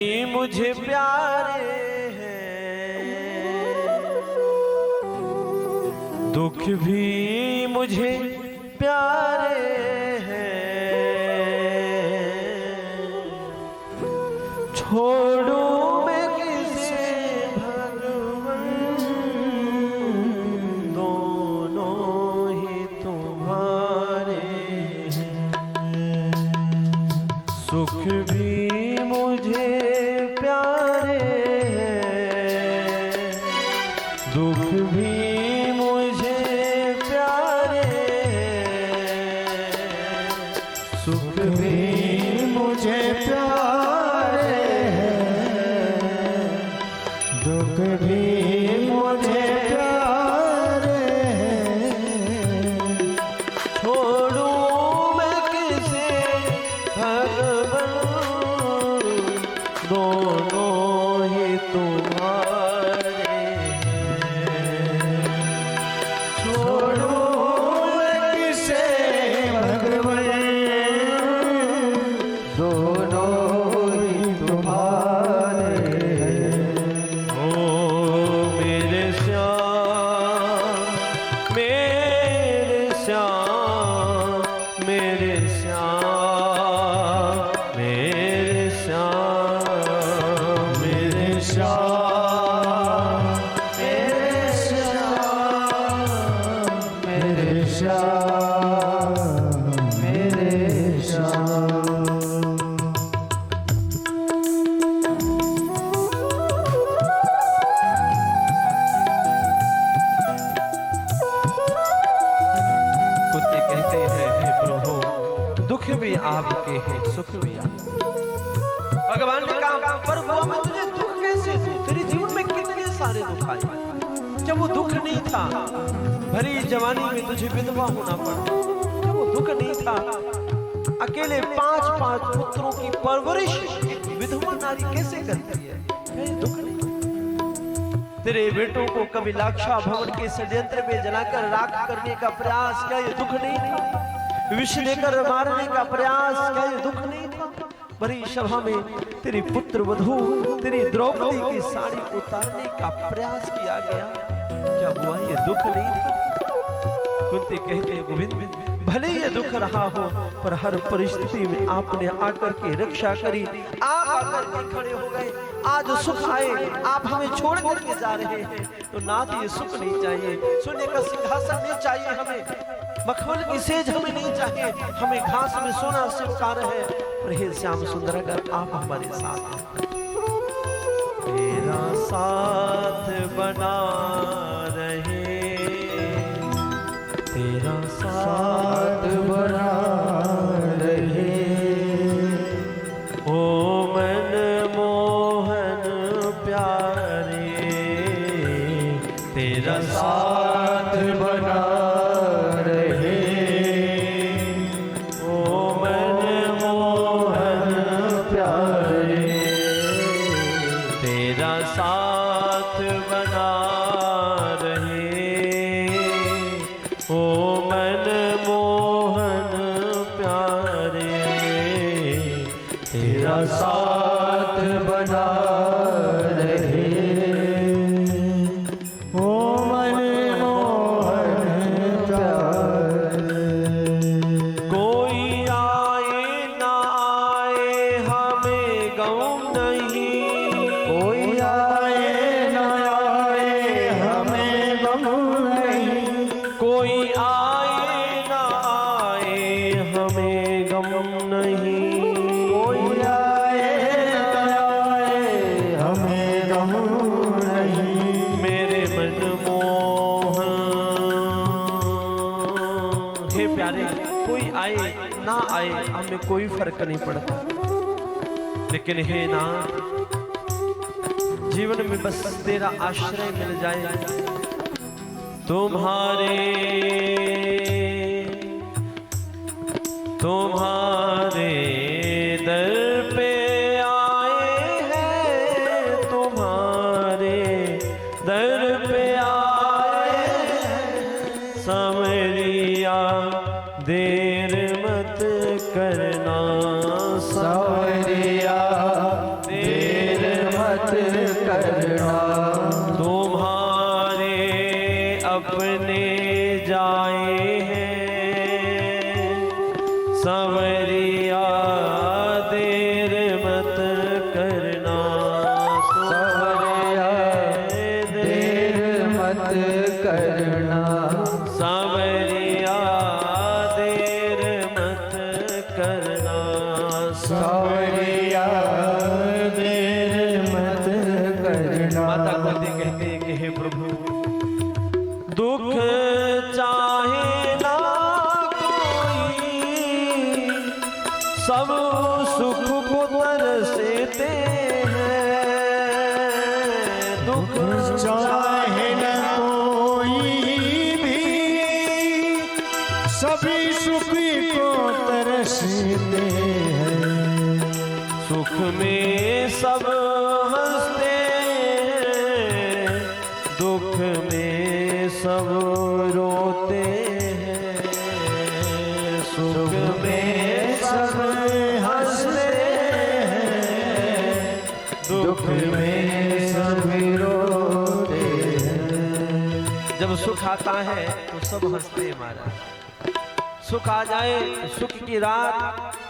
मुझे प्यारे हैं, दुख भी मुझे प्यारे हैं, छोड़ू मैं किसे भगवान, दोनों ही तुम्हारे हैं। सुख भी मुझे प्यारे हैं, दुख भी मुझे प्यारे हैं, सुख भी मुझे प्यारे हैं, दुख भी मुझे प्यारे हैं, छोड़ू मैं किसे भगवान, दोनों ही तुम्हारे हैं। छोड़ो किसे भगवान, दोनों ही तुम्हारे हैं। ओ मेरे श्याम, मेरे श्याम, मेरे श्याम, मेरे श्याम, मेरे श्याम, मेरे श्याम, मेरे श्याम। कुत्ते कहते हैं हे प्रभु, दुख भी आपके हैं, सुख भी आपके। भगवान ने कहा पर हुआ मैं तुझे दुख कैसे दूं, तेरे जीवन में कितने सारे दुख आए। जब वो दुख नहीं था, भरी जवानी में तुझे विधवा होना पड़ा। जब वो दुख नहीं था, अकेले 5-5 पुत्रों की परवरिश एक विधवा नारी कैसे करती है, ये दुख नहीं। तेरे बेटों को कभी लाक्षा भवन के षड्यंत्र में जलाकर राख करने का प्रयास, क्या ये दुख नहीं था? विष देकर मारने का प्रयास, क्या ये दुख नहीं था? बड़ी सभा में तेरी पुत्र वधू तेरी द्रौपदी की साड़ी उतारने का प्रयास किया गया, क्या हुआ ये दुख नहीं था? कुंती कहते हैं गोविंद, भले ये दुख रहा हो पर हर परिस्थिति में आपने आकर के रक्षा करी, आप आकर के खड़े हो गए। आज सुख आए, आप हमें छोड़ करके जा रहे हैं, तो नाथ ये सुख नहीं चाहिए, सोने का सिंहासन नहीं चाहिए हमें, मखमल की सेज हमें नहीं चाहिए, हमें घास में सोना स्वीकार है। पर हे श्याम सुंदर अगर आप हमारे साथ हैं, तेरा साथ बना रहे, तेरा साथ बना रहे, ओ मन मोहन प्यारे, तेरा साथ बना रहे, ओ मन मोहन प्यारे, तेरा साथ बना रहे, ओ मन मोहन प्यारे, तेरा साथ बना रहे, ओ मन मोहन प्यारे। कोई आए ना आए हमें गम नहीं, कोई आए ना आए हमें गम नहीं, कोई आए ना आए हमें गम नहीं, कोई आए ना आए हमें गम नहीं, मेरे मनमोहन। हे प्यारे, कोई आए ना आए हमें कोई फर्क नहीं पड़ता, लेकिन हे नाथ, जीवन में बस तेरा आश्रय मिल जाए। तुम्हारे दर पे आए हैं, तुम्हारे दर पे आए हैं, समरिया देर मत करना, सांवरिया देर दुख में सभी रोते हैं। जब सुख आता है तो सब हंसते हैं महाराज। सुख आ जाए, सुख की रात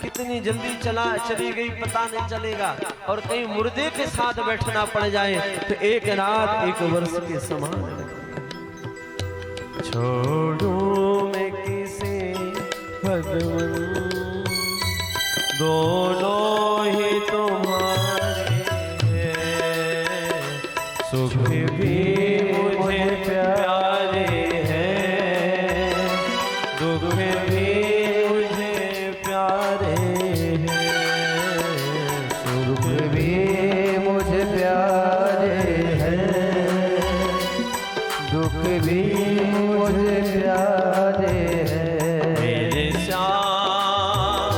कितनी जल्दी चली गई पता नहीं चलेगा। और कहीं मुर्दे के साथ बैठना पड़ जाए तो एक रात एक वर्ष के समान। छोड़ूं मैं किसे भगवन, दोनों ही तुम्हारे हैं। सुख भी मुझे प्यारे हैं, दुख भी मुझे प्यारे हैं। सुख भी मुझे प्यारे हैं, दुख भी मुझे प्यारे हैं। मेरे श्याम,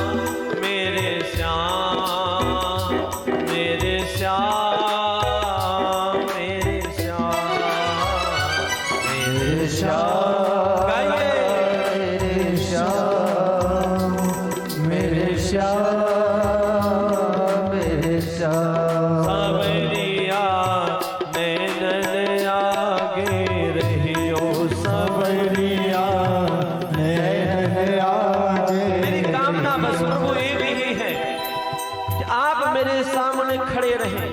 मेरे श्याम, मेरे श्याम, मेरे श्याम, मेरे श्याम। मेरे श्याम, मेरे श्याम, मेरे श्याम। सावरिया नैनन आगे रहियो, सावरिया नैन आगे। मेरी कामना बस प्रभु एक ही है कि आप मेरे सामने खड़े रहें।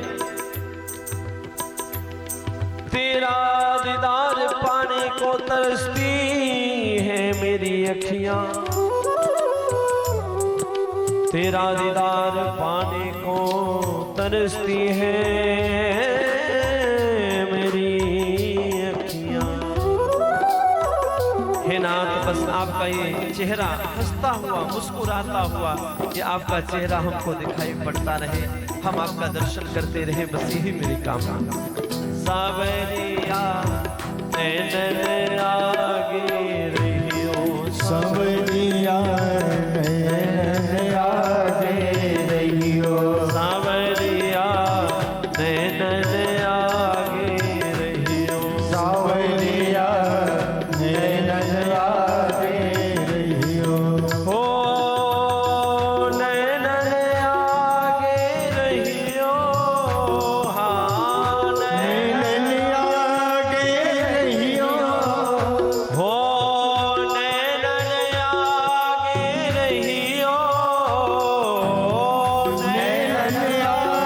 तेरा दीदार पाने को तरसती है मेरी अखियां, तेरा दीदार पाने को तरसती है मेरी अखियां। हे नाथ, बस आपका ये चेहरा हंसता हुआ, मुस्कुराता हुआ, ये आपका चेहरा हमको दिखाई पड़ता रहे, हम आपका दर्शन करते रहे, बस यही मेरी कामना। सावरिया नैनन आगे रहियो, सावरिया नैन आगे रहियो, सावरिया नैनन आगे रहियो, सावरिया नैन आगे रहियो। हो नैनन आगे रहियो, हाँ नैन आगे रहियो, हो नैनन आगे रहियो, नैन आगे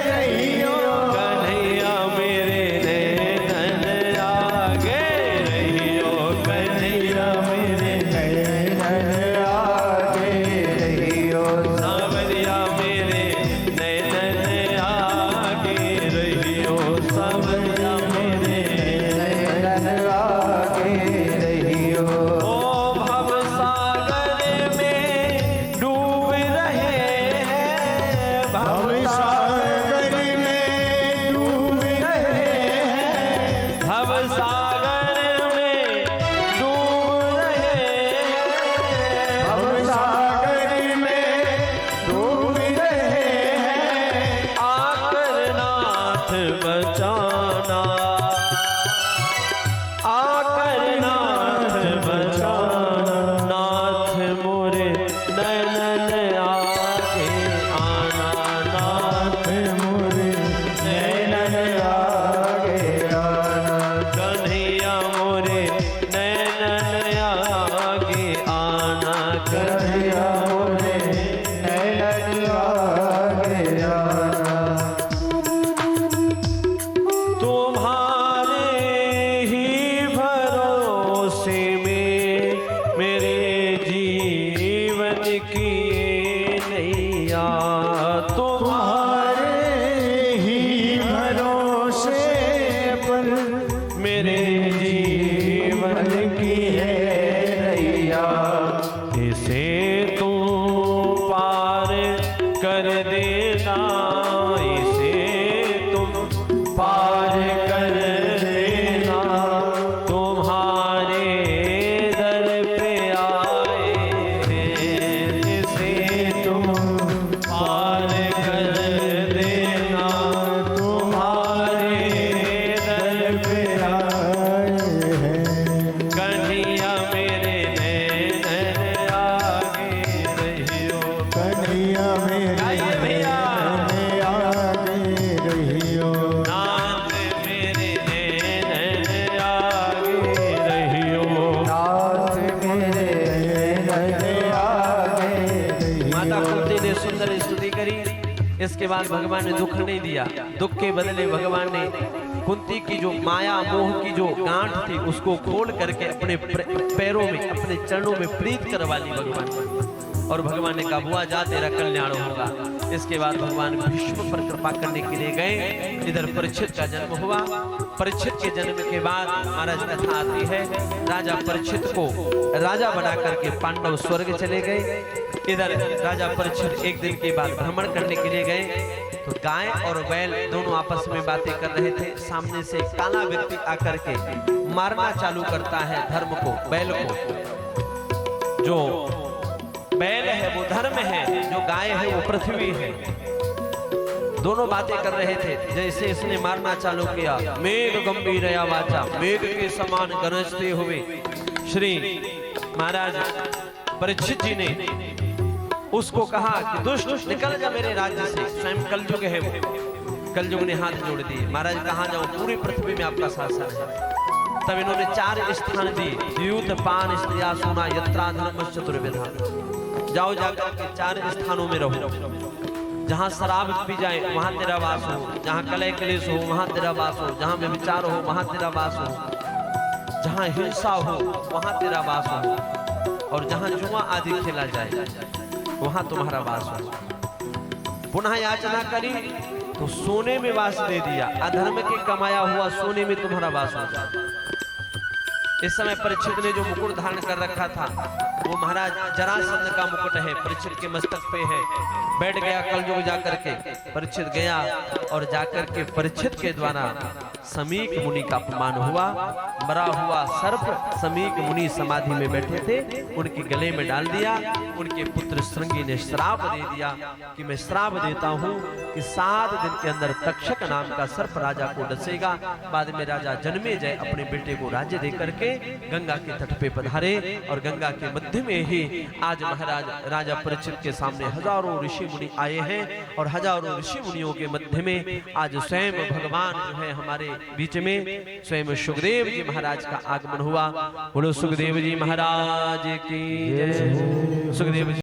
रहियो। कन्हैया मेरे नैनन आगे रहियो, कन्हैया मेरे नैन आगे रहियो, सावरिया मेरे नैनन आगे रहियो, सावरिया मेरे नैन आगे रहियो। ओ भव सागर में डूब रहे हैं, भव सागर में डूब रहे हैं, भव सागर में डूब रहे हैं, भव सागर में डूब रहे हैं। आकर नाथ बचाना, आकर नाथ बचाना, नाथ मोरे नैनन आगे आना, नाथ मोरे नैन आगे आना, कन्हैया मोरे नैनन आगे आना, कन्हैया मोरे नैन आगे आना। इसके बाद भगवान ने दुख नहीं दिया, दुख के बदले भगवान ने कुंती की जो माया मोह की जो गांठ थी उसको खोल करके अपने पैरों में, अपने चरणों में प्रीत करवा ली भगवान ने। और भगवान ने कहा बुआ जा तेरा कल्याण होगा। इसके बाद भगवान भीष्म पर कृपा करने के लिए गए। इधर परीक्षित का जन्म हुआ। परीक्षित के जन्म के बाद महाराज कथा आती है, राजा परीक्षित को राजा बना करके पांडव स्वर्ग चले गए। इधर राजा परीक्षित एक दिन के बाद भ्रमण करने के लिए गए तो गाय और बैल दोनों आपस में बातें कर रहे थे। सामने से एक काला व्यक्ति आकर के मारना चालू करता है धर्म को, बैल को। जो बैल है वो धर्म है, जो गाय है वो पृथ्वी है। दोनों बातें कर रहे थे। जैसे इसने मारना चालू किया, मेघ गंभीर वाचा, मेघ के समान गरजते हुए श्री महाराज परीक्षित जी ने उसको कहा कि दुष्ट निकल जा मेरे राज्य से। स्वयं कलयुग है वो। कलयुग ने हाथ जोड़ दिए, महाराज कहाँ जाऊं, पूरी पृथ्वी में आपका शासन है। तब इन्होंने 4 स्थान दिए, युद्ध पान स्त्रिया सोना यत्रा धर्म चतुर्विधा। जाओ जाकर के 4 स्थानों में रहो। जहाँ शराब पी जाए वहां तेरा वास हो, जहाँ कलह क्लेश हो वहां तेरा वास हो, जहाँ व्यभिचार हो वहां तेरा वास हो, जहाँ हिंसा हो वहां तेरा वास हो, और जहाँ जुआ आदि खेला जाए वहां तुम्हारा वास हो। पुनः याचना करी तो सोने में वास दे दिया, अधर्म के कमाया हुआ सोने में तुम्हारा वास हो जाए। इस समय परीक्षित ने जो मुकुट धारण कर रखा था वो महाराज जरासंध का मुकुट है, परीक्षित के मस्तक पे है। बैठ गया कलयुग जाकर के, परीक्षित गया और जाकर के परीक्षित के द्वारा समीक मुनि का अपमान हुआ। मरा हुआ सर्प समीक मुनि समाधि में बैठे थे, उनके गले में डाल दिया। उनके पुत्र श्रृंगी ने श्राप दे दिया कि मैं श्राप देता हूं कि 7 दिन के अंदर तक्षक नाम का सर्प राजा को डसेगा। बाद में राजा जन्मेजय अपने बेटे को राज्य दे करके गंगा के तट पे पधारे और गंगा के मध्य में ही आज महाराज राजा परीक्षित के सामने हजारों ऋषि मुनि आए हैं। और हजारों ऋषि मुनियों के मध्य में आज स्वयं भगवान जो है हमारे बीच में स्वयं सुखदेव जी महाराज का आगमन हुआ। बोलो सुखदेव जी महाराज की जय। सुखदेव जी